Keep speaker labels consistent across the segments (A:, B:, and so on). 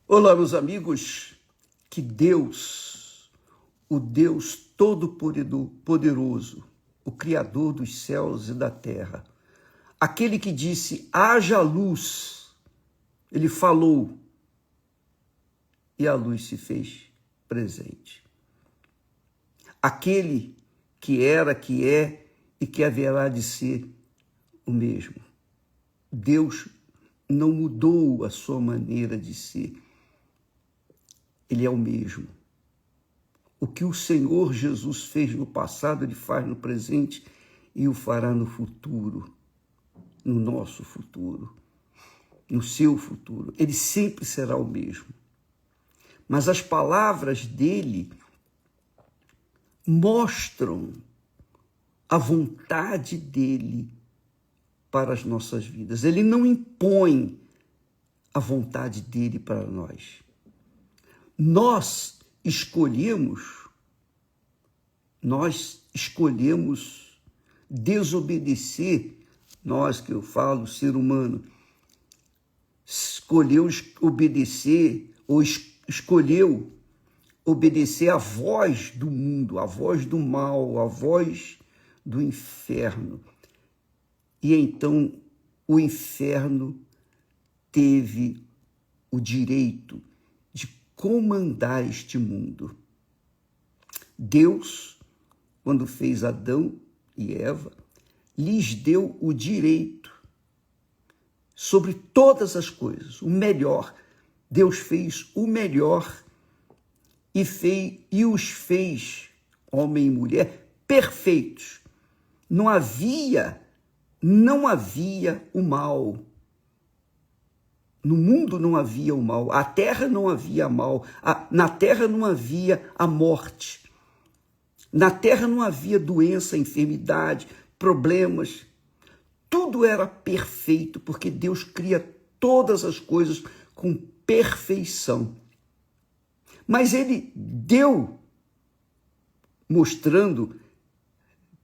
A: Olá, meus amigos, que Deus, o Deus Todo-Poderoso, o Criador dos céus e da terra, aquele que disse, haja luz, ele falou e a luz se fez presente. Aquele que era, que é e que haverá de ser o mesmo. Deus não mudou a sua maneira de ser. Ele é o mesmo. O que o Senhor Jesus fez no passado, ele faz no presente e o fará no futuro, no nosso futuro, no seu futuro. Ele sempre será o mesmo. Mas as palavras dele mostram a vontade dele para as nossas vidas. Ele não impõe a vontade dele para nós. Nós escolhemos desobedecer, nós que eu falo, ser humano, escolheu obedecer ou escolheu obedecer à voz do mundo, à voz do mal, à voz do inferno. E então o inferno teve o direito de comandar este mundo. Deus, quando fez Adão e Eva, lhes deu o direito sobre todas as coisas, o melhor. Deus fez o melhor e os fez, homem e mulher, perfeitos. Não havia o mal. No mundo não havia o mal, a terra não havia mal, na terra não havia a morte, na terra não havia doença, enfermidade, problemas. Tudo era perfeito, porque Deus cria todas as coisas com perfeição. Mas ele deu, mostrando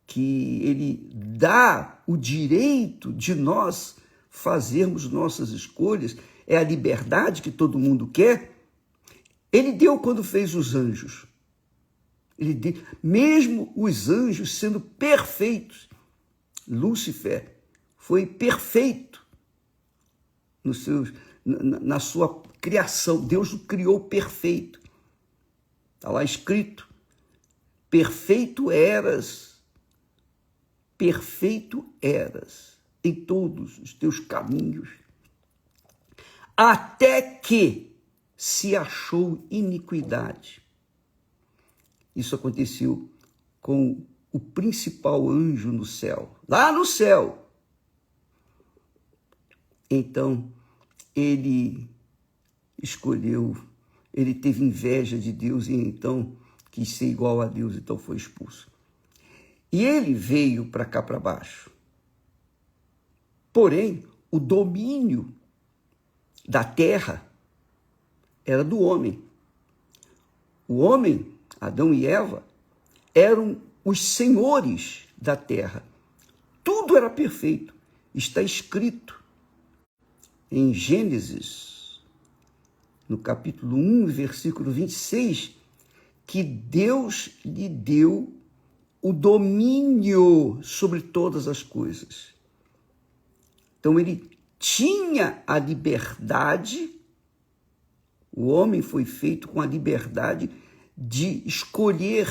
A: que ele dá o direito de nós fazermos nossas escolhas, é a liberdade que todo mundo quer. Ele deu quando fez os anjos. Ele deu, mesmo os anjos sendo perfeitos. Lúcifer foi perfeito na sua criação. Deus o criou perfeito. Está lá escrito, perfeito eras em todos os teus caminhos, até que se achou iniquidade. Isso aconteceu com o principal anjo no céu, lá no céu. Então, ele teve inveja de Deus e então quis ser igual a Deus, então foi expulso. E ele veio para cá para baixo. Porém, o domínio da terra era do homem. O homem, Adão e Eva, eram os senhores da terra. Tudo era perfeito. Está escrito em Gênesis, no capítulo 1, versículo 26, que Deus lhe deu o domínio sobre todas as coisas. Então ele tinha a liberdade, o homem foi feito com a liberdade de escolher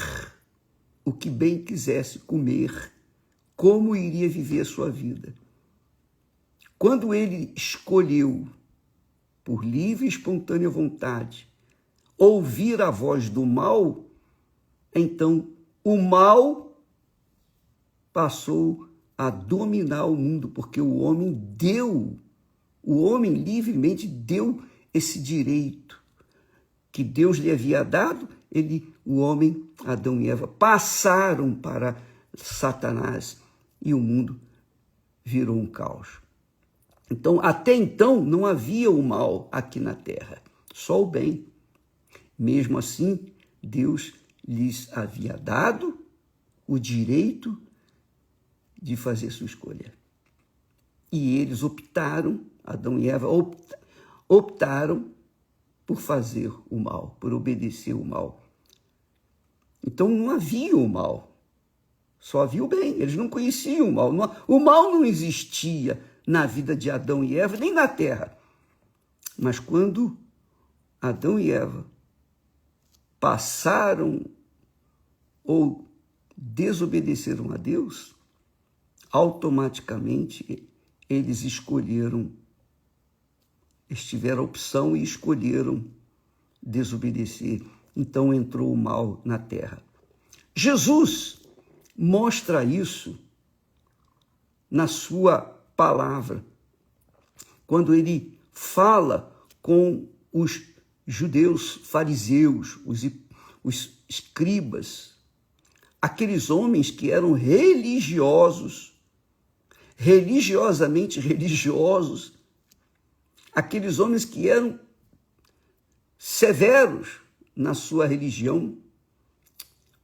A: o que bem quisesse comer, como iria viver a sua vida. Quando ele escolheu, por livre e espontânea vontade, ouvir a voz do mal, então o mal passou a dominar o mundo, porque o homem livremente deu esse direito que Deus lhe havia dado. O homem, Adão e Eva, passaram para Satanás e o mundo virou um caos. Então, até então, não havia o mal aqui na terra, só o bem. Mesmo assim, Deus lhes havia dado o direito de fazer sua escolha. E eles optaram, Adão e Eva optaram por fazer o mal, por obedecer o mal. Então não havia o mal, só havia o bem. Eles não conheciam o mal. O mal não existia na vida de Adão e Eva, nem na terra. Mas quando Adão e Eva passaram ou desobedeceram a Deus, automaticamente eles tiveram a opção e escolheram desobedecer. Então entrou o mal na terra. Jesus mostra isso na sua palavra, quando ele fala com os judeus fariseus, os escribas, aqueles homens que eram religiosamente religiosos, aqueles homens que eram severos na sua religião,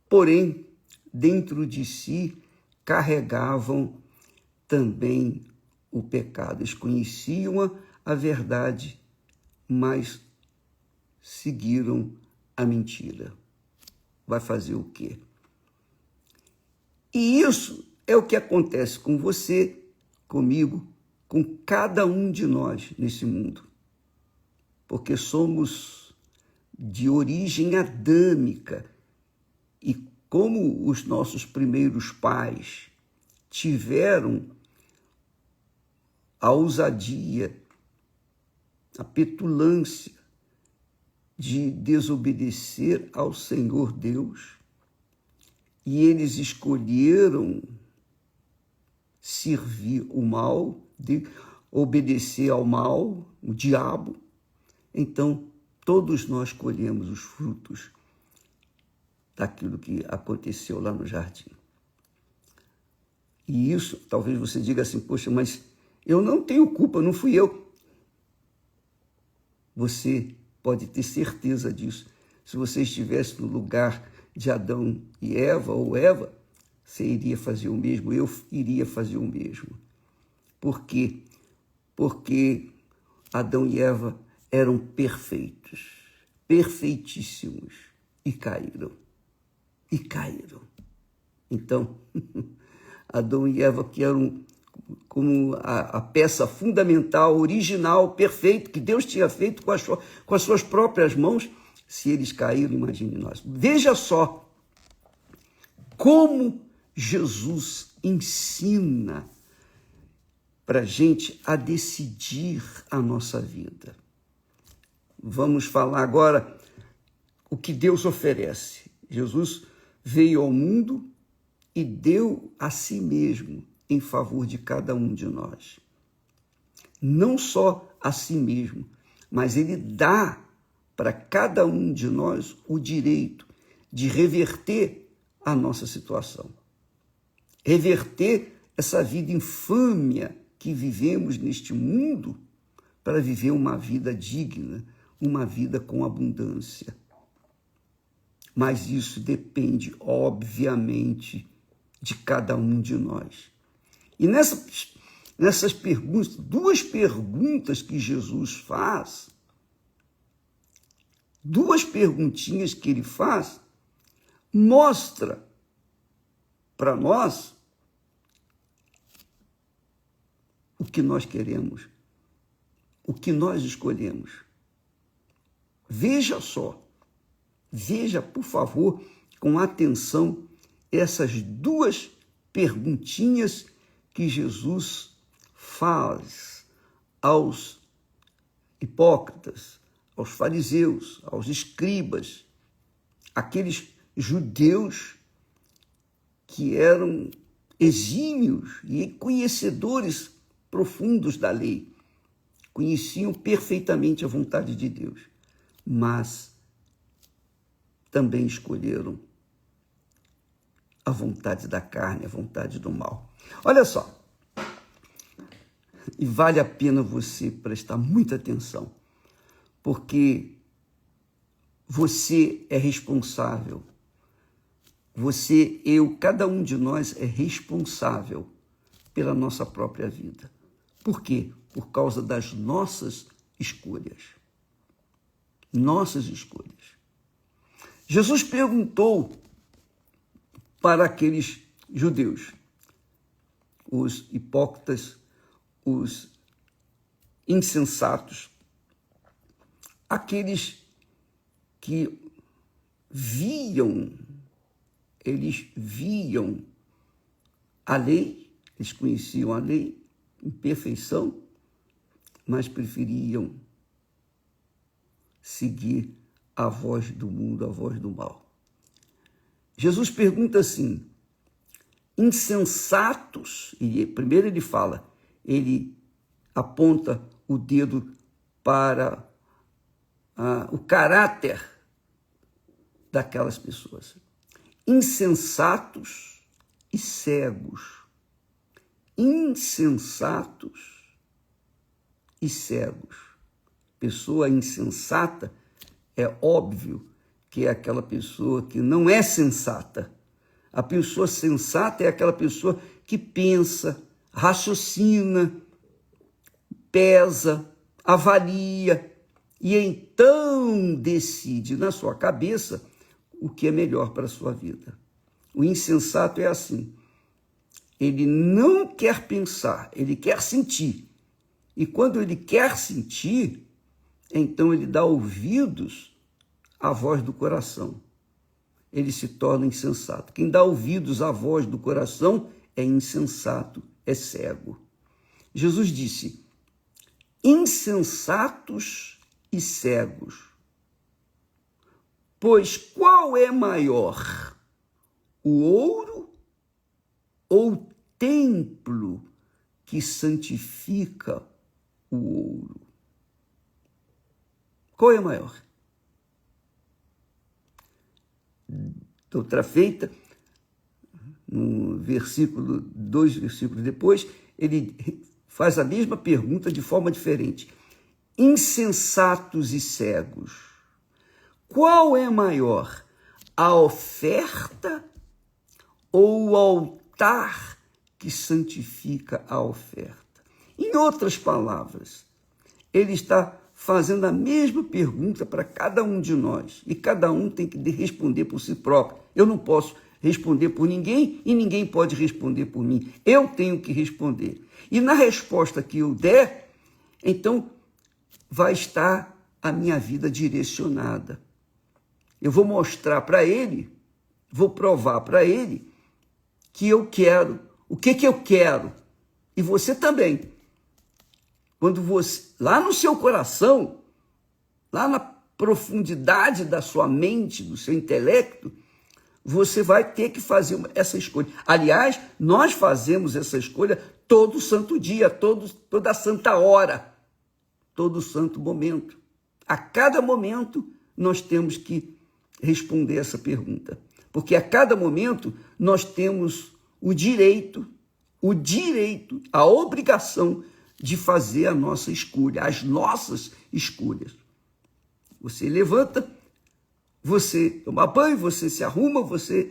A: porém, dentro de si, carregavam também o pecado. Eles conheciam a verdade, mas seguiram a mentira. Vai fazer o quê? E isso é o que acontece com você, comigo, com cada um de nós nesse mundo. Porque somos de origem adâmica e como os nossos primeiros pais tiveram a ousadia, a petulância de desobedecer ao Senhor Deus, e eles escolheram servir o mal, obedecer ao mal, o diabo. Então, todos nós colhemos os frutos daquilo que aconteceu lá no jardim. E isso, talvez você diga assim, poxa, mas eu não tenho culpa, não fui eu. Você pode ter certeza disso. Se você estivesse no lugar de Adão e Eva, ou Eva, você iria fazer o mesmo, eu iria fazer o mesmo. Por quê? Porque Adão e Eva eram perfeitos, perfeitíssimos, e caíram. Então, Adão e Eva, que eram como a peça fundamental, original, perfeita, que Deus tinha feito com as suas próprias mãos, se eles caíram, imagine nós. Veja só como Jesus ensina para a gente a decidir a nossa vida. Vamos falar agora o que Deus oferece. Jesus veio ao mundo e deu a si mesmo em favor de cada um de nós. Não só a si mesmo, mas ele dá para cada um de nós o direito de reverter a nossa situação. Reverter essa vida infâmia que vivemos neste mundo para viver uma vida digna, uma vida com abundância. Mas isso depende, obviamente, de cada um de nós. E nessas perguntas, duas perguntas que Jesus faz, duas perguntinhas que ele faz, mostra para nós o que nós queremos, o que nós escolhemos. Veja só, veja, por favor, com atenção, essas duas perguntinhas que Jesus faz aos hipócritas, aos fariseus, aos escribas, aqueles judeus que eram exímios e conhecedores profundos da lei, conheciam perfeitamente a vontade de Deus, mas também escolheram a vontade da carne, a vontade do mal. Olha só, e vale a pena você prestar muita atenção, porque você é responsável. Você, eu, cada um de nós é responsável pela nossa própria vida. Por quê? Por causa das nossas escolhas. nossas escolhas. Jesus perguntou para aqueles judeus, os hipócritas, os insensatos, aqueles que eles viam a lei, eles conheciam a lei em perfeição, mas preferiam seguir a voz do mundo, a voz do mal. Jesus pergunta assim, insensatos, e primeiro ele aponta o dedo para o caráter daquelas pessoas. Insensatos e cegos. Insensatos e cegos. Pessoa insensata, é óbvio que é aquela pessoa que não é sensata. A pessoa sensata é aquela pessoa que pensa, raciocina, pesa, avalia e então decide na sua cabeça o que é melhor para a sua vida. O insensato é assim. Ele não quer pensar, ele quer sentir. E quando ele quer sentir, então ele dá ouvidos à voz do coração. Ele se torna insensato. Quem dá ouvidos à voz do coração é insensato, é cego. Jesus disse, insensatos e cegos. Pois qual é maior, o ouro ou o templo que santifica o ouro? Qual é maior? Outra feita, no versículo, 2 versículos depois, ele faz a mesma pergunta de forma diferente. Insensatos e cegos, qual é maior, a oferta ou o altar que santifica a oferta? Em outras palavras, ele está fazendo a mesma pergunta para cada um de nós, e cada um tem que responder por si próprio. Eu não posso responder por ninguém e ninguém pode responder por mim. Eu tenho que responder. E na resposta que eu der, então vai estar a minha vida direcionada. Eu vou mostrar para ele, vou provar para ele que eu quero, o que eu quero. E você também. Quando você, lá no seu coração, lá na profundidade da sua mente, do seu intelecto, você vai ter que fazer essa escolha. Aliás, nós fazemos essa escolha todo santo dia, toda santa hora, todo santo momento. A cada momento, nós temos que responder essa pergunta. Porque a cada momento, nós temos o direito, a obrigação de fazer a nossa escolha, as nossas escolhas. Você levanta, você toma banho, você se arruma, você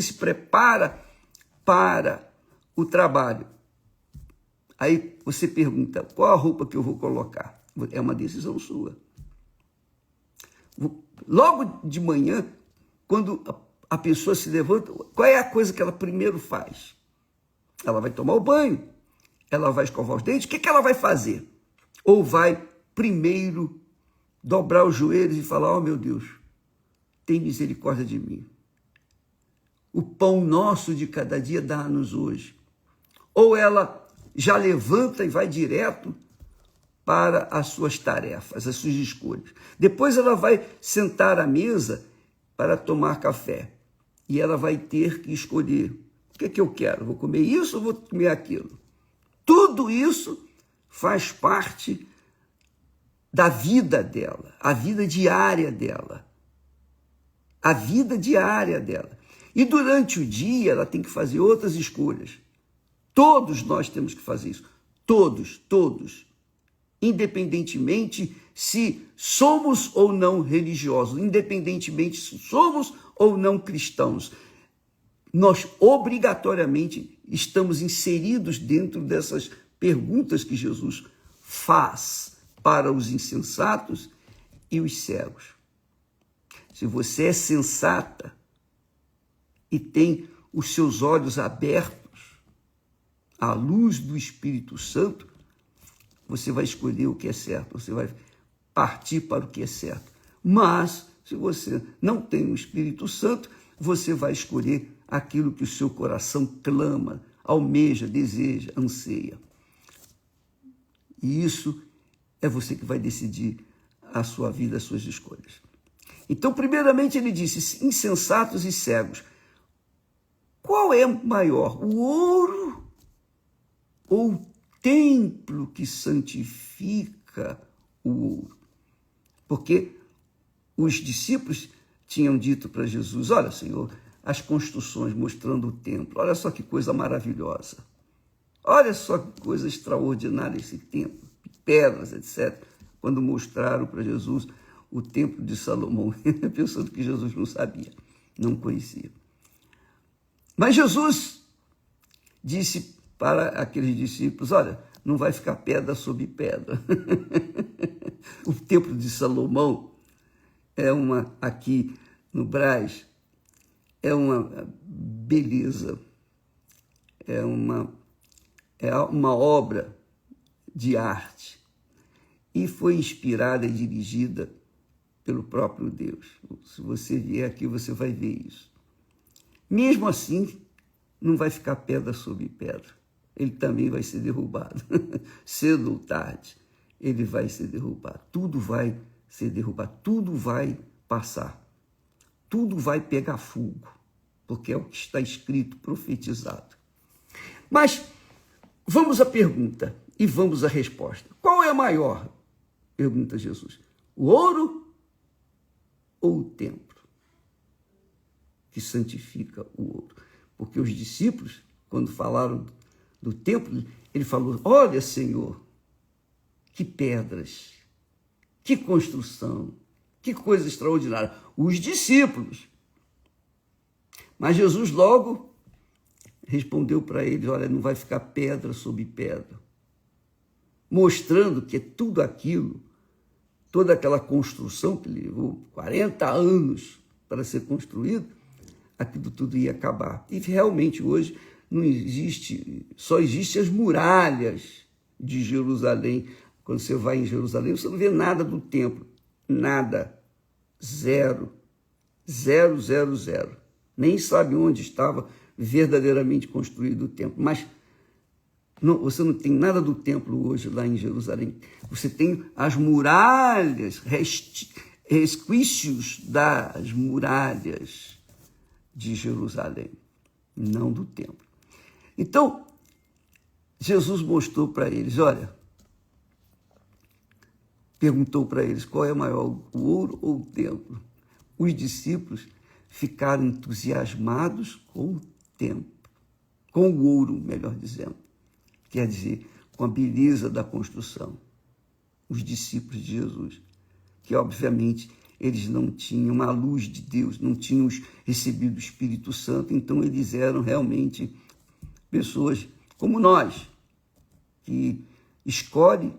A: se prepara para o trabalho. Aí você pergunta, qual a roupa que eu vou colocar? É uma decisão sua. Logo de manhã, quando a pessoa se levanta, qual é a coisa que ela primeiro faz? Ela vai tomar o banho, ela vai escovar os dentes, o que ela vai fazer? Ou vai primeiro dobrar os joelhos e falar, oh meu Deus, tem misericórdia de mim. O pão nosso de cada dia dá-nos hoje. Ou ela já levanta e vai direto para as suas tarefas, as suas escolhas. Depois ela vai sentar à mesa para tomar café. E ela vai ter que escolher, o que eu quero? Vou comer isso ou vou comer aquilo? Tudo isso faz parte da vida dela, a vida diária dela. A vida diária dela. E durante o dia ela tem que fazer outras escolhas. Todos nós temos que fazer isso. Todos. Independentemente se somos ou não religiosos, independentemente se somos ou não cristãos. Nós obrigatoriamente estamos inseridos dentro dessas perguntas que Jesus faz para os insensatos e os cegos. Se você é sensata e tem os seus olhos abertos à luz do Espírito Santo, você vai escolher o que é certo, você vai partir para o que é certo. Mas, se você não tem o Espírito Santo, você vai escolher aquilo que o seu coração clama, almeja, deseja, anseia. E isso é você que vai decidir a sua vida, as suas escolhas. Então, primeiramente, ele disse, insensatos e cegos. Qual é maior, o ouro ou o templo que santifica o ouro? Porque os discípulos tinham dito para Jesus, olha, Senhor, as construções mostrando o templo, olha só que coisa maravilhosa. Olha só que coisa extraordinária esse templo, pedras, etc. Quando mostraram para Jesus o templo de Salomão, pensando que Jesus não sabia, não conhecia. Mas Jesus disse para aqueles discípulos, olha, não vai ficar pedra sobre pedra. O templo de Salomão aqui no Brás, é uma beleza, é uma obra de arte e foi inspirada e dirigida pelo próprio Deus. Se você vier aqui, você vai ver isso. Mesmo assim, não vai ficar pedra sobre pedra. Ele também vai ser derrubado. Cedo ou tarde, ele vai ser derrubado. Tudo vai ser derrubado, tudo vai passar. Tudo vai pegar fogo, porque é o que está escrito, profetizado. Mas vamos à pergunta e vamos à resposta. Qual é maior? Pergunta Jesus. O ouro ou o templo que santifica o ouro? Porque os discípulos, quando falaram do templo, ele falou, olha, Senhor, que pedras, que construção, que coisa extraordinária. Os discípulos. Mas Jesus logo respondeu para eles, olha, não vai ficar pedra sobre pedra. Mostrando que tudo aquilo, toda aquela construção que levou 40 anos para ser construído, aquilo tudo ia acabar. E realmente hoje não existe, só existem as muralhas de Jerusalém. Quando você vai em Jerusalém, você não vê nada do templo. Nada. Zero. Zero, zero, zero. Nem sabe onde estava verdadeiramente construído o templo. Mas você não tem nada do templo hoje lá em Jerusalém. Você tem as muralhas, resquícios das muralhas de Jerusalém, não do templo. Então, Jesus mostrou para eles, olha, perguntou para eles qual é maior, o ouro ou o templo. Os discípulos ficaram entusiasmados com o templo, com o ouro, melhor dizendo. Quer dizer, com a beleza da construção. Os discípulos de Jesus, que obviamente eles não tinham a luz de Deus, não tinham recebido o Espírito Santo, então eles eram realmente pessoas como nós, que escolhem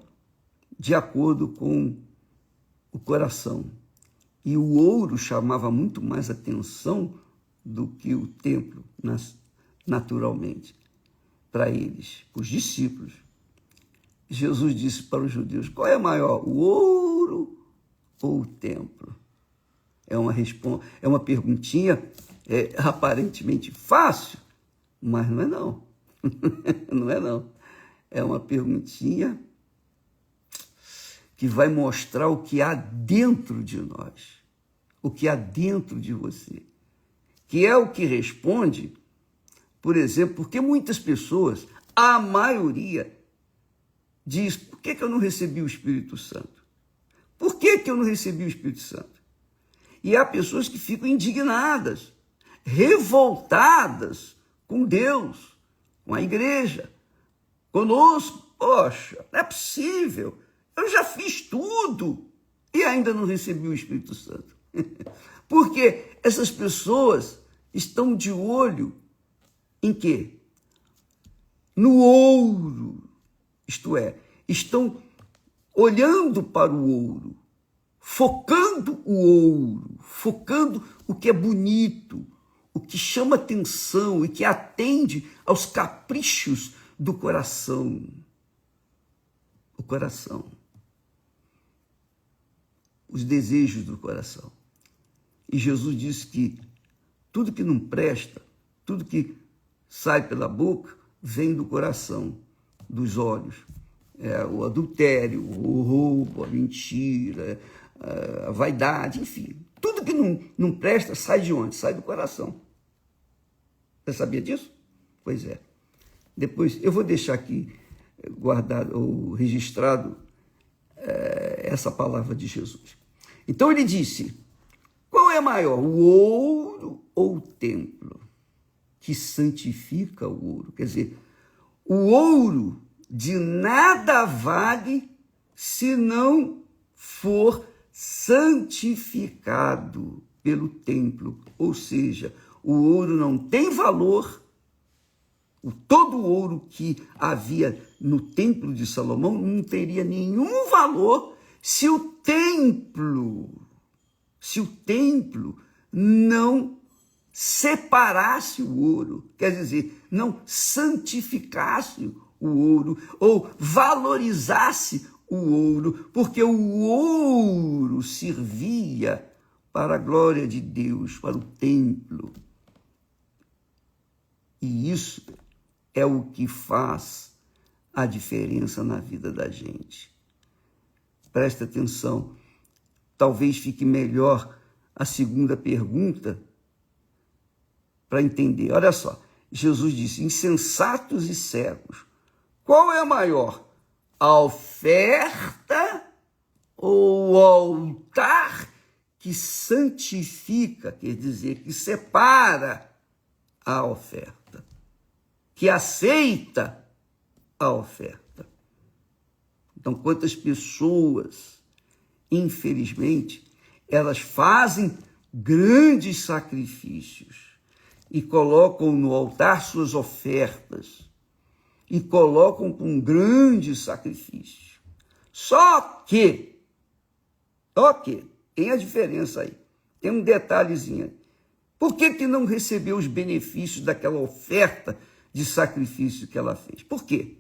A: de acordo com o coração. E o ouro chamava muito mais atenção do que o templo, naturalmente, para eles, os discípulos. Jesus disse para os judeus, qual é maior, o ouro ou o templo? É uma perguntinha aparentemente fácil, mas não é não. Não é não. É uma perguntinha que vai mostrar o que há dentro de nós, o que há dentro de você, que é o que responde, por exemplo, porque muitas pessoas, a maioria, diz, por que eu não recebi o Espírito Santo? Por que eu não recebi o Espírito Santo? E há pessoas que ficam indignadas, revoltadas com Deus, com a igreja, conosco. Poxa, não é possível. Eu já fiz tudo e ainda não recebi o Espírito Santo. Porque essas pessoas estão de olho em quê? No ouro. Isto é, estão olhando para o ouro focando o ouro, focando o que é bonito, o que chama atenção e que atende aos caprichos do coração. O coração. Os desejos do coração. E Jesus disse que tudo que não presta, tudo que sai pela boca, vem do coração, dos olhos. O adultério, o roubo, a mentira, a vaidade, enfim. Tudo que não presta sai de onde? Sai do coração. Você sabia disso? Pois é. Depois, eu vou deixar aqui guardado ou registrado essa palavra de Jesus. Então ele disse, qual é maior, o ouro ou o templo que santifica o ouro? Quer dizer, o ouro de nada vale se não for santificado pelo templo. Ou seja, o ouro não tem valor. Todo o ouro que havia no templo de Salomão não teria nenhum valor se o templo não separasse o ouro, quer dizer, não santificasse o ouro ou valorizasse o ouro, porque o ouro servia para a glória de Deus, para o templo. E isso é o que faz a diferença na vida da gente. Presta atenção, talvez fique melhor a segunda pergunta para entender. Olha só, Jesus disse, insensatos e cegos, qual é maior, a oferta ou o altar que santifica, quer dizer, que separa a oferta, que aceita a oferta? Então, quantas pessoas, infelizmente, elas fazem grandes sacrifícios e colocam no altar suas ofertas e colocam com grandes sacrifícios. Só que, tem a diferença aí, tem um detalhezinho aí. Por que não recebeu os benefícios daquela oferta de sacrifício que ela fez? Por quê?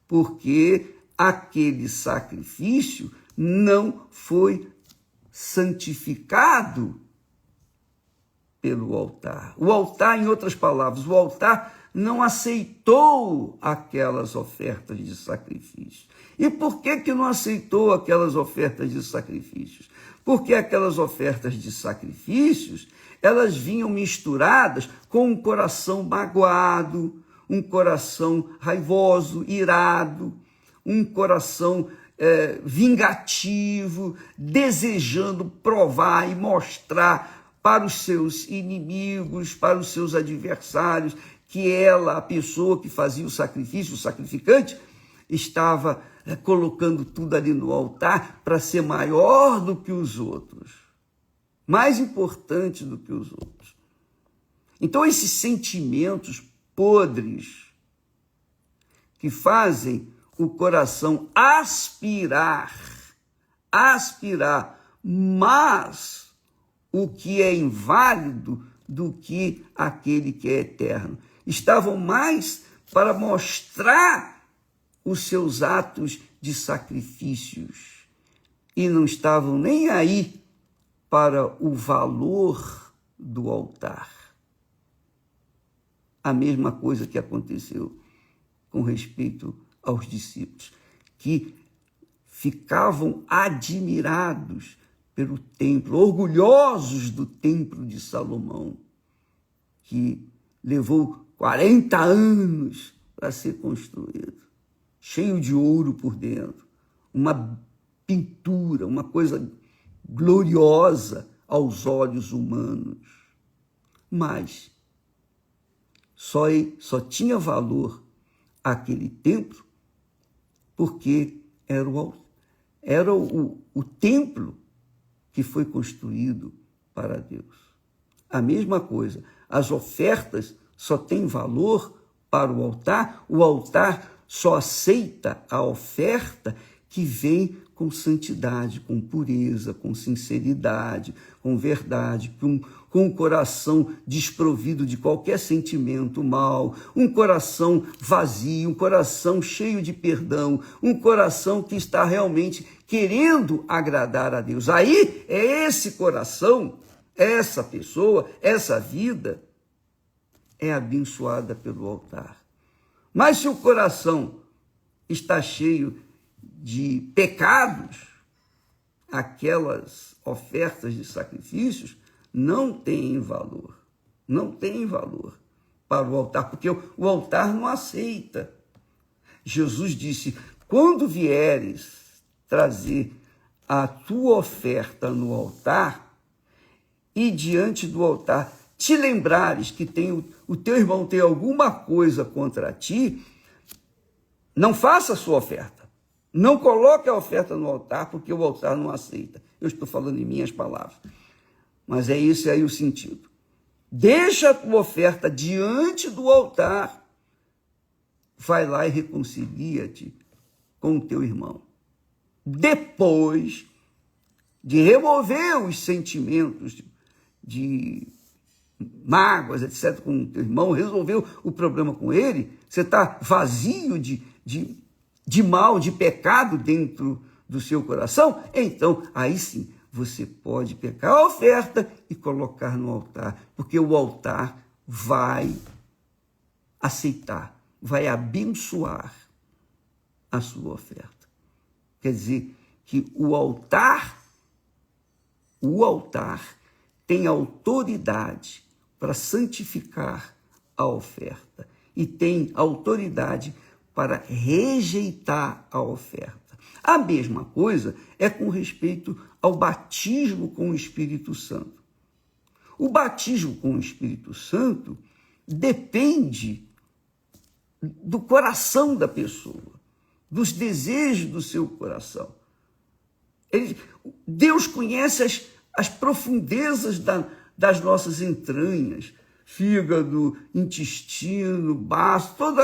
A: Porque aquele sacrifício não foi santificado pelo altar. O altar, em outras palavras, o altar não aceitou aquelas ofertas de sacrifício. E por que não aceitou aquelas ofertas de sacrifícios? Porque aquelas ofertas de sacrifícios, elas vinham misturadas com um coração magoado, um coração raivoso, irado, um coração vingativo, desejando provar e mostrar para os seus inimigos, para os seus adversários, que ela, a pessoa que fazia o sacrifício, o sacrificante, estava colocando tudo ali no altar para ser maior do que os outros, mais importante do que os outros. Então, esses sentimentos podres que fazem o coração aspirar, mas o que é inválido do que aquele que é eterno. Estavam mais para mostrar os seus atos de sacrifícios e não estavam nem aí para o valor do altar. A mesma coisa que aconteceu com respeito aos discípulos, que ficavam admirados pelo templo, orgulhosos do templo de Salomão, que levou 40 anos para ser construído, cheio de ouro por dentro, uma pintura, uma coisa gloriosa aos olhos humanos. Mas só tinha valor aquele templo porque era o templo que foi construído para Deus. A mesma coisa, as ofertas só têm valor para o altar só aceita a oferta que vem com santidade, com pureza, com sinceridade, com verdade, com um coração desprovido de qualquer sentimento mal, um coração vazio, um coração cheio de perdão, um coração que está realmente querendo agradar a Deus. Aí é esse coração, essa pessoa, essa vida é abençoada pelo altar. Mas se o coração está cheio de pecados, aquelas ofertas de sacrifícios não têm valor. Não tem valor para o altar, porque o altar não aceita. Jesus disse, quando vieres trazer a tua oferta no altar e diante do altar te lembrares que o teu irmão tem alguma coisa contra ti, não faça a sua oferta. Não coloque a oferta no altar, porque o altar não aceita. Eu estou falando em minhas palavras. Mas é esse aí o sentido. Deixa a tua oferta diante do altar. Vai lá e reconcilia-te com o teu irmão. Depois de remover os sentimentos de mágoas, etc., com o teu irmão, resolveu o problema com ele, você está vazio de mal, de pecado dentro do seu coração, então aí sim você pode pegar a oferta e colocar no altar, porque o altar vai aceitar, vai abençoar a sua oferta. Quer dizer que o altar tem autoridade para santificar a oferta e tem autoridade para rejeitar a oferta. A mesma coisa é com respeito ao batismo com o Espírito Santo. O batismo com o Espírito Santo depende do coração da pessoa, dos desejos do seu coração. Deus conhece as profundezas das nossas entranhas, fígado, intestino, baço, todo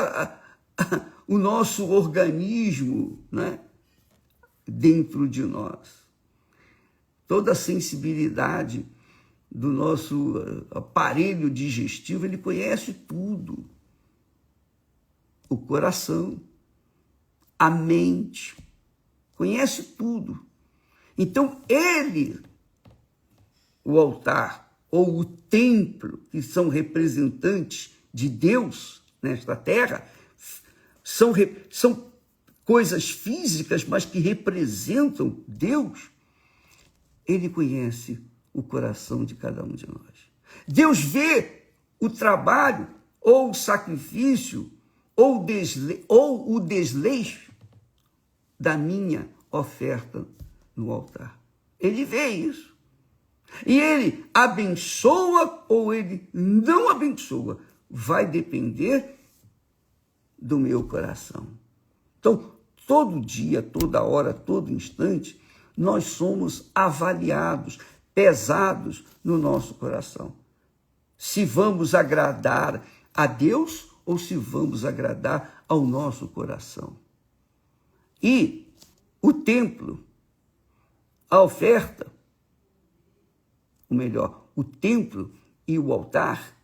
A: o nosso organismo, né, dentro de nós. Toda a sensibilidade do nosso aparelho digestivo, ele conhece tudo. O coração, a mente, conhece tudo. Então, o altar ou o templo, que são representantes de Deus nesta terra, são coisas físicas, mas que representam Deus. Ele conhece o coração de cada um de nós. Deus vê o trabalho, ou o sacrifício, ou o desleixo da minha oferta no altar. Ele vê isso. E ele abençoa ou ele não abençoa. Vai depender do meu coração. Então, todo dia, toda hora, todo instante, nós somos avaliados, pesados no nosso coração. Se vamos agradar a Deus ou se vamos agradar ao nosso coração. E o templo, a oferta, ou melhor, o templo e o altar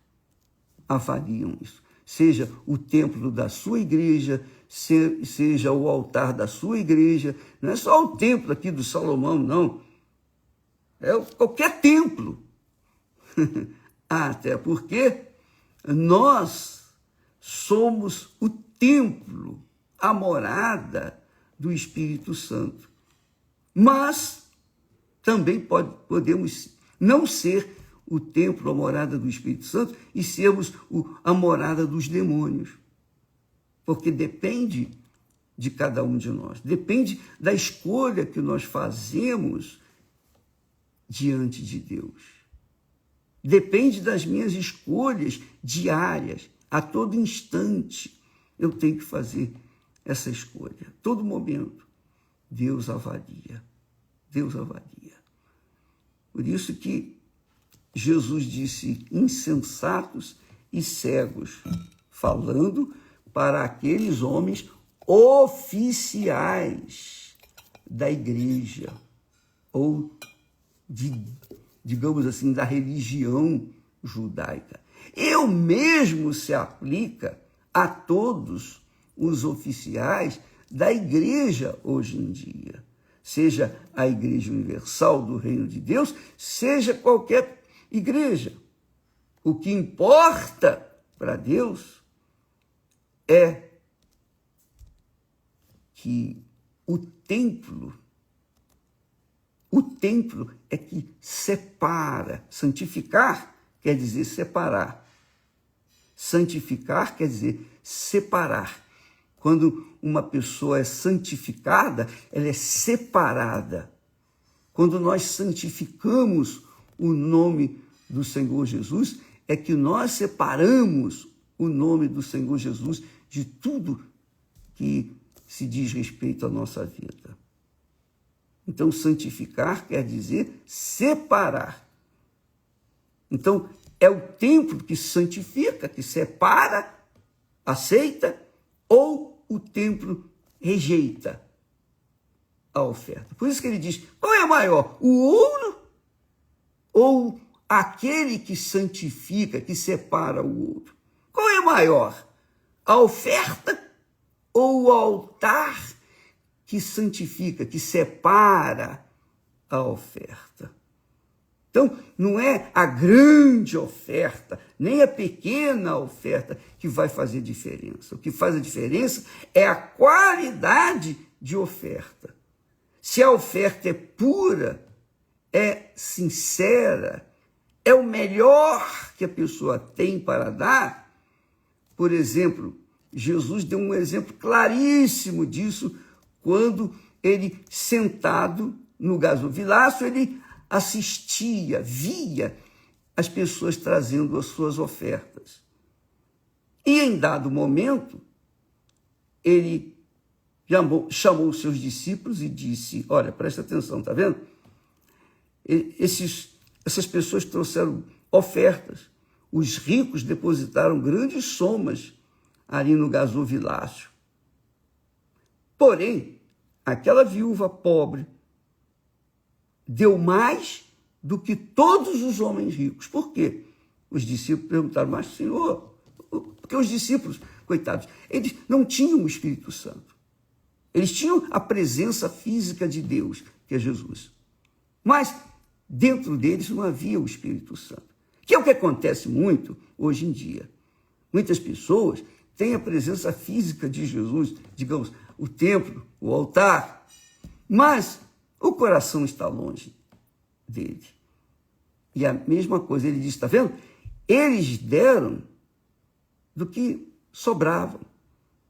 A: avaliam isso. Seja o templo da sua igreja, seja o altar da sua igreja, não é só o templo aqui do Salomão, não. É qualquer templo. Até porque nós somos o templo, a morada do Espírito Santo. Mas também podemos não ser o templo, a morada do Espírito Santo, e sermos a morada dos demônios. Porque depende de cada um de nós. Depende da escolha que nós fazemos diante de Deus. Depende das minhas escolhas diárias. A todo instante eu tenho que fazer essa escolha. A todo momento, Deus avalia. Deus avalia. Por isso que Jesus disse, insensatos e cegos, falando para aqueles homens oficiais da igreja, ou digamos assim, da religião judaica. E o mesmo se aplica a todos os oficiais da igreja hoje em dia, seja a Igreja Universal do Reino de Deus, seja qualquer igreja. O que importa para Deus é que o templo é que separa. Santificar quer dizer separar. Santificar quer dizer separar. Quando uma pessoa é santificada, ela é separada. Quando nós santificamos o nome do Senhor Jesus, é que nós separamos o nome do Senhor Jesus de tudo que se diz respeito à nossa vida. Então, santificar quer dizer separar. Então, é o templo que santifica, que separa, aceita, ou o templo rejeita a oferta. Por isso que ele diz, qual é maior, o ouro ou aquele que santifica, que separa o ouro? Qual é maior, a oferta ou o altar que santifica, que separa a oferta? Então, não é a grande oferta, nem a pequena oferta que vai fazer diferença. O que faz a diferença é a qualidade de oferta. Se a oferta é pura, é sincera, é o melhor que a pessoa tem para dar. Por exemplo, Jesus deu um exemplo claríssimo disso quando ele, sentado no gasofilácio, ele assistia, via as pessoas trazendo as suas ofertas. E em dado momento, ele chamou os seus discípulos e disse, olha, presta atenção, tá vendo? Essas pessoas trouxeram ofertas. Os ricos depositaram grandes somas ali no gasofilácio. Porém, aquela viúva pobre deu mais do que todos os homens ricos. Por quê? Os discípulos perguntaram, mas Senhor, porque os discípulos, coitados, eles não tinham o Espírito Santo. Eles tinham a presença física de Deus, que é Jesus. Mas dentro deles não havia o Espírito Santo, que é o que acontece muito hoje em dia. Muitas pessoas têm a presença física de Jesus, digamos, o templo, o altar, mas o coração está longe dele. E a mesma coisa, ele diz, está vendo? Eles deram do que sobravam.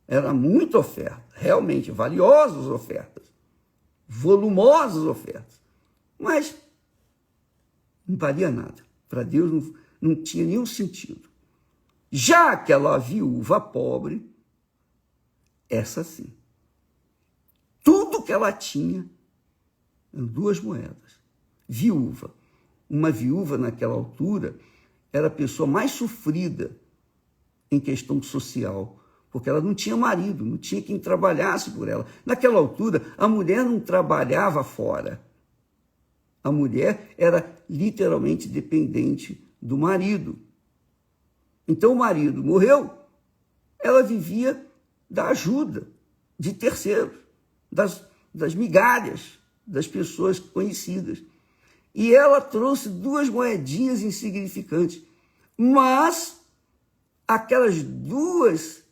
A: Era muita oferta, realmente valiosas ofertas, volumosas ofertas, mas não valia nada. Para Deus não tinha nenhum sentido. Já aquela viúva pobre, essa sim. Tudo que ela tinha eram 2 moedas. Viúva. Uma viúva, naquela altura, era a pessoa mais sofrida em questão social, porque ela não tinha marido, não tinha quem trabalhasse por ela. Naquela altura, a mulher não trabalhava fora. A mulher era literalmente dependente do marido. Então, o marido morreu, ela vivia da ajuda de terceiros, das migalhas das pessoas conhecidas. E ela trouxe 2 moedinhas insignificantes. Mas aquelas 2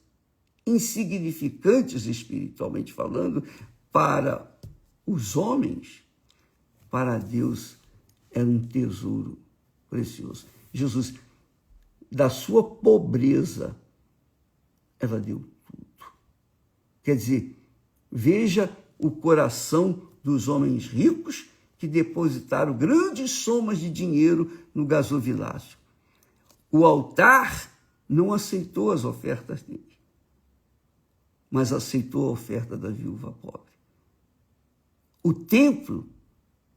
A: insignificantes, espiritualmente falando, para os homens, para Deus, era um tesouro precioso. Jesus, da sua pobreza, ela deu tudo. Quer dizer, veja o coração dos homens ricos que depositaram grandes somas de dinheiro no gasofilácio. O altar não aceitou as ofertas dele, mas aceitou a oferta da viúva pobre. O templo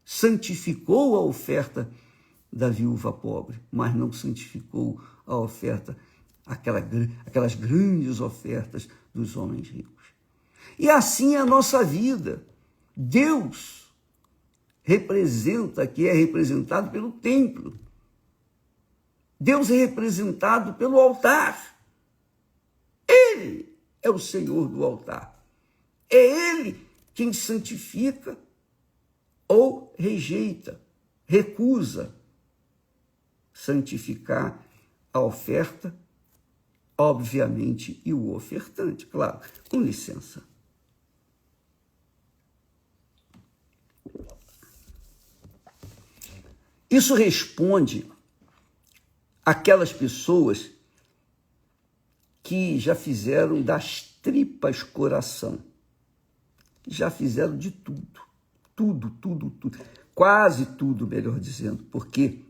A: santificou a oferta da viúva pobre, mas não santificou a oferta, aquelas grandes ofertas dos homens ricos. E assim é a nossa vida. Deus representa, que é representado pelo templo. Deus é representado pelo altar. Ele é o Senhor do altar. É Ele quem santifica ou rejeita, recusa santificar a oferta, obviamente, e o ofertante, claro. Com licença. Isso responde àquelas pessoas que já fizeram das tripas coração, já fizeram de tudo, quase tudo, melhor dizendo, porque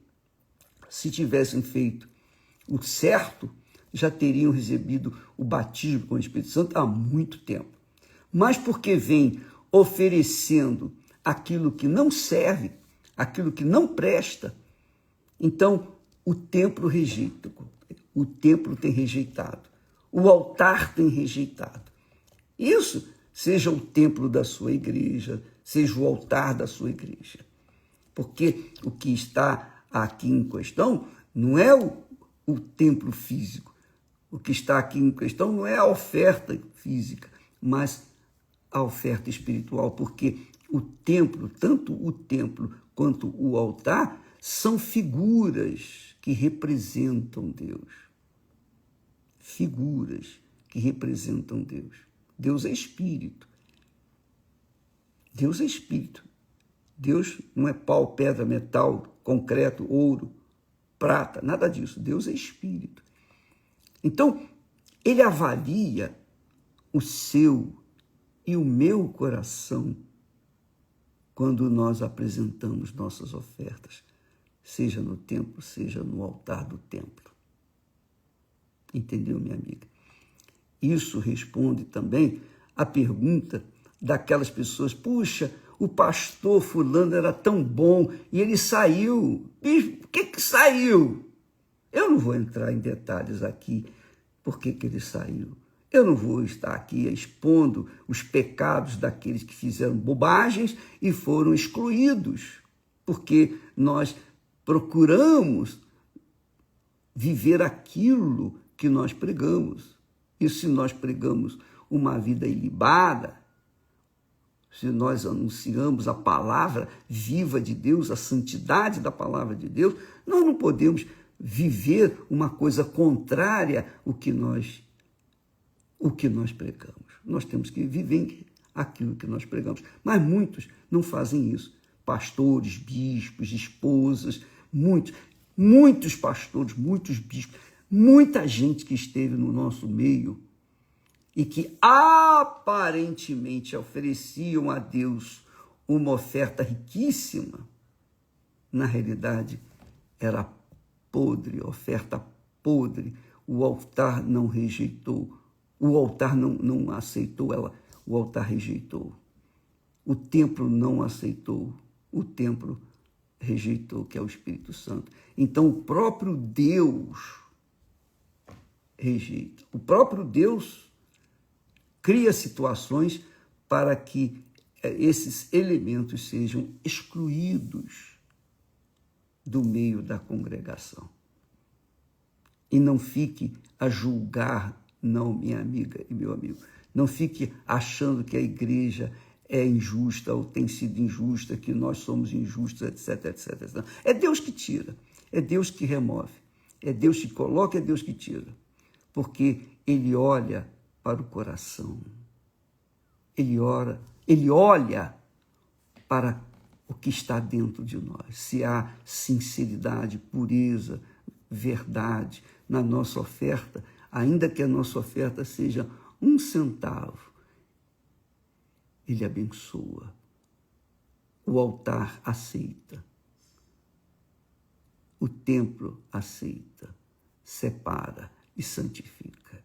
A: se tivessem feito o certo, já teriam recebido o batismo com o Espírito Santo há muito tempo. Mas porque vem oferecendo aquilo que não serve, aquilo que não presta, então o templo rejeita, o templo tem rejeitado, o altar tem rejeitado. Isso, seja o templo da sua igreja, seja o altar da sua igreja. Porque o que está aqui em questão não é o templo físico. O que está aqui em questão não é a oferta física, mas a oferta espiritual, porque o templo, tanto o templo quanto o altar, são figuras que representam Deus. Figuras que representam Deus. Deus é espírito. Deus é espírito. Deus não é pau, pedra, metal, concreto, ouro, prata, nada disso. Deus é espírito. Então, ele avalia o seu e o meu coração quando nós apresentamos nossas ofertas, seja no templo, seja no altar do templo. Entendeu, minha amiga? Isso responde também à pergunta daquelas pessoas: puxa, o pastor fulano era tão bom e ele saiu. Bispo, por que saiu? Eu não vou entrar em detalhes aqui por que ele saiu. Eu não vou estar aqui expondo os pecados daqueles que fizeram bobagens e foram excluídos, porque nós procuramos viver aquilo que nós pregamos. E se nós pregamos uma vida ilibada, se nós anunciamos a palavra viva de Deus, a santidade da palavra de Deus, nós não podemos viver uma coisa contrária ao que nós pregamos. Nós temos que viver aquilo que nós pregamos. Mas muitos não fazem isso. Pastores, bispos, esposas, muitos pastores, muitos bispos, muita gente que esteve no nosso meio e que aparentemente ofereciam a Deus uma oferta riquíssima, na realidade era podre, oferta podre. O altar não rejeitou, o altar não aceitou ela, o altar rejeitou. O templo não aceitou, o templo rejeitou, que é o Espírito Santo. Então o próprio Deus rejeita. O próprio Deus cria situações para que esses elementos sejam excluídos do meio da congregação. E não fique a julgar, não, minha amiga e meu amigo, não fique achando que a igreja é injusta ou tem sido injusta, que nós somos injustos, etc, etc, etc. É Deus que tira, é Deus que remove, é Deus que coloca, é Deus que tira. Porque Ele olha para o coração. Ele olha para o que está dentro de nós. Se há sinceridade, pureza, verdade na nossa oferta, ainda que a nossa oferta seja 1 centavo, Ele abençoa. O altar aceita. O templo aceita, separa e santifica.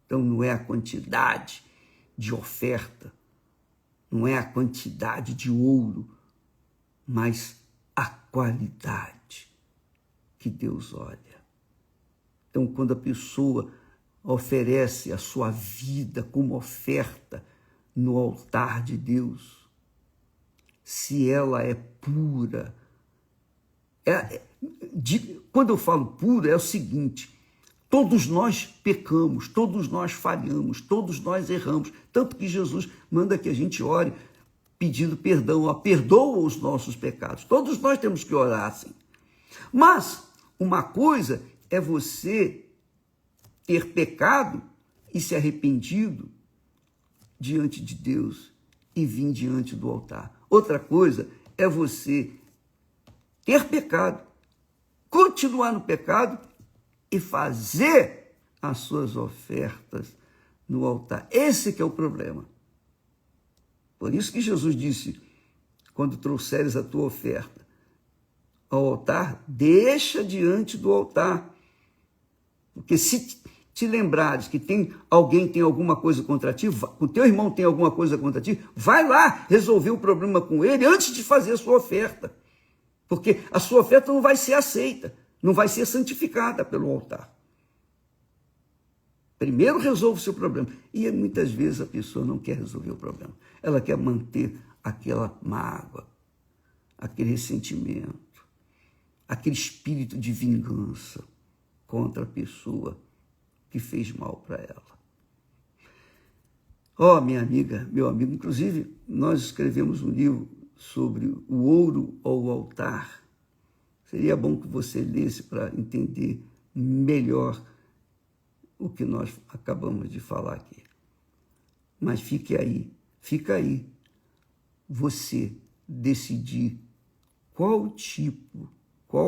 A: Então não é a quantidade de oferta, não é a quantidade de ouro, mas a qualidade que Deus olha. Então, quando a pessoa oferece a sua vida como oferta no altar de Deus, se ela é pura. Quando eu falo pura, é o seguinte: todos nós pecamos, todos nós falhamos, todos nós erramos, tanto que Jesus manda que a gente ore pedindo perdão, ó, perdoa os nossos pecados. Todos nós temos que orar assim. Mas uma coisa é você ter pecado e se arrependido diante de Deus e vir diante do altar. Outra coisa é você ter pecado, continuar no pecado e fazer as suas ofertas no altar. Esse que é o problema. Por isso que Jesus disse, quando trouxeres a tua oferta ao altar, deixa diante do altar. Porque se te lembrares que alguém tem alguma coisa contra ti, o teu irmão tem alguma coisa contra ti, vai lá resolver o problema com ele antes de fazer a sua oferta. Porque a sua oferta não vai ser aceita, não vai ser santificada pelo altar. Primeiro resolve o seu problema. E muitas vezes a pessoa não quer resolver o problema. Ela quer manter aquela mágoa, aquele ressentimento, aquele espírito de vingança contra a pessoa que fez mal para ela. Minha amiga, meu amigo, inclusive nós escrevemos um livro sobre o ouro ao altar. Seria bom que você lesse para entender melhor o que nós acabamos de falar aqui. Mas fica aí, você decidir qual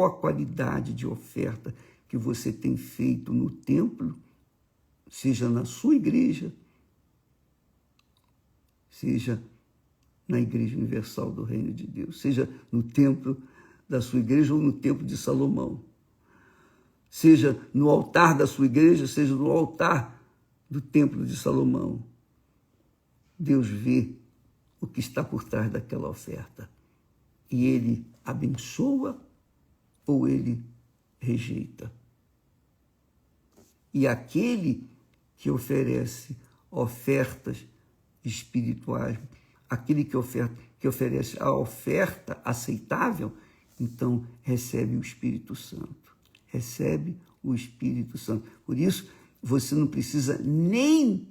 A: a qualidade de oferta que você tem feito no templo, seja na sua igreja, seja na Igreja Universal do Reino de Deus, seja no templo da sua igreja ou no templo de Salomão, seja no altar da sua igreja, seja no altar do templo de Salomão. Deus vê o que está por trás daquela oferta e ele abençoa ou ele rejeita. E aquele que oferece ofertas espirituais, aquele que oferece a oferta aceitável, então recebe o Espírito Santo. Recebe o Espírito Santo. Por isso, você não precisa nem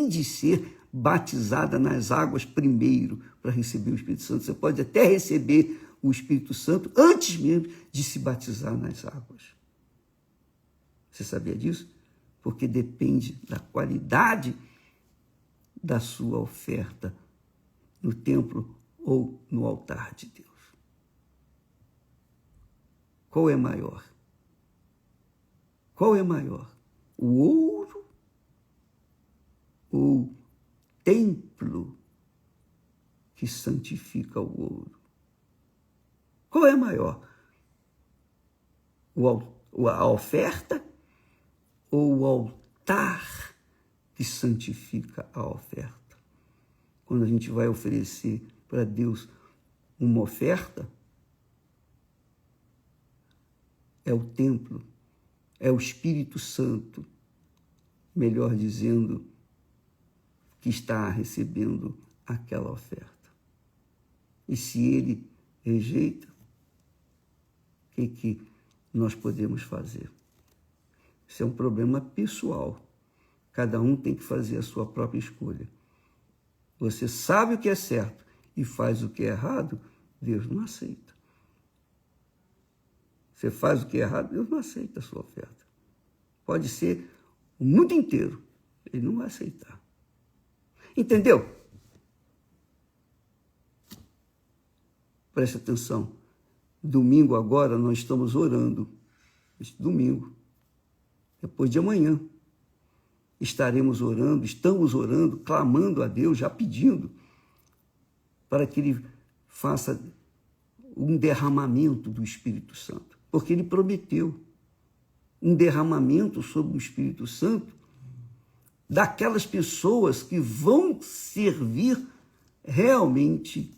A: de ser batizada nas águas primeiro para receber o Espírito Santo. Você pode até receber o Espírito Santo antes mesmo de se batizar nas águas. Você sabia disso? Porque depende da qualidade da sua oferta no templo ou no altar de Deus. Qual é maior? Qual é maior? O ouro ou o templo que santifica o ouro? Qual é maior? A oferta ou o altar que santifica a oferta? Quando a gente vai oferecer para Deus uma oferta, é o templo, é o Espírito Santo, melhor dizendo, que está recebendo aquela oferta. E se ele rejeita, o que nós podemos fazer? Isso é um problema pessoal. Cada um tem que fazer a sua própria escolha. Você sabe o que é certo e faz o que é errado, Deus não aceita. Você faz o que é errado, Deus não aceita a sua oferta. Pode ser o mundo inteiro, ele não vai aceitar. Entendeu? Preste atenção. Domingo agora nós estamos orando. Este domingo, depois de amanhã, estamos orando, clamando a Deus, já pedindo para que Ele faça um derramamento do Espírito Santo. Porque Ele prometeu um derramamento sobre o Espírito Santo daquelas pessoas que vão servir realmente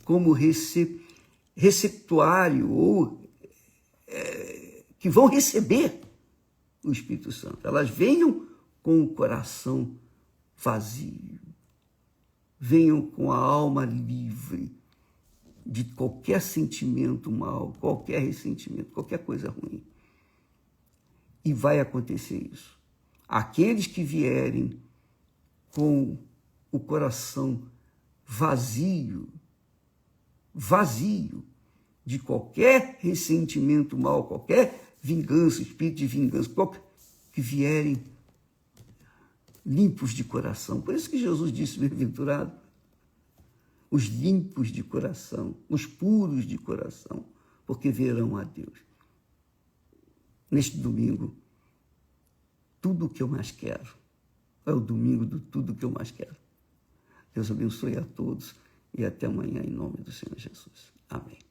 A: como receptuário ou que vão receber o Espírito Santo. Elas venham com o coração vazio, venham com a alma livre de qualquer sentimento mal, qualquer ressentimento, qualquer coisa ruim. E vai acontecer isso. Aqueles que vierem com o coração vazio de qualquer ressentimento mal, qualquer vingança, espírito de vingança, que vierem limpos de coração. Por isso que Jesus disse, bem-aventurado, os limpos de coração, os puros de coração, porque verão a Deus. Neste domingo, tudo o que eu mais quero é o domingo do tudo o que eu mais quero. Deus abençoe a todos e até amanhã, em nome do Senhor Jesus. Amém.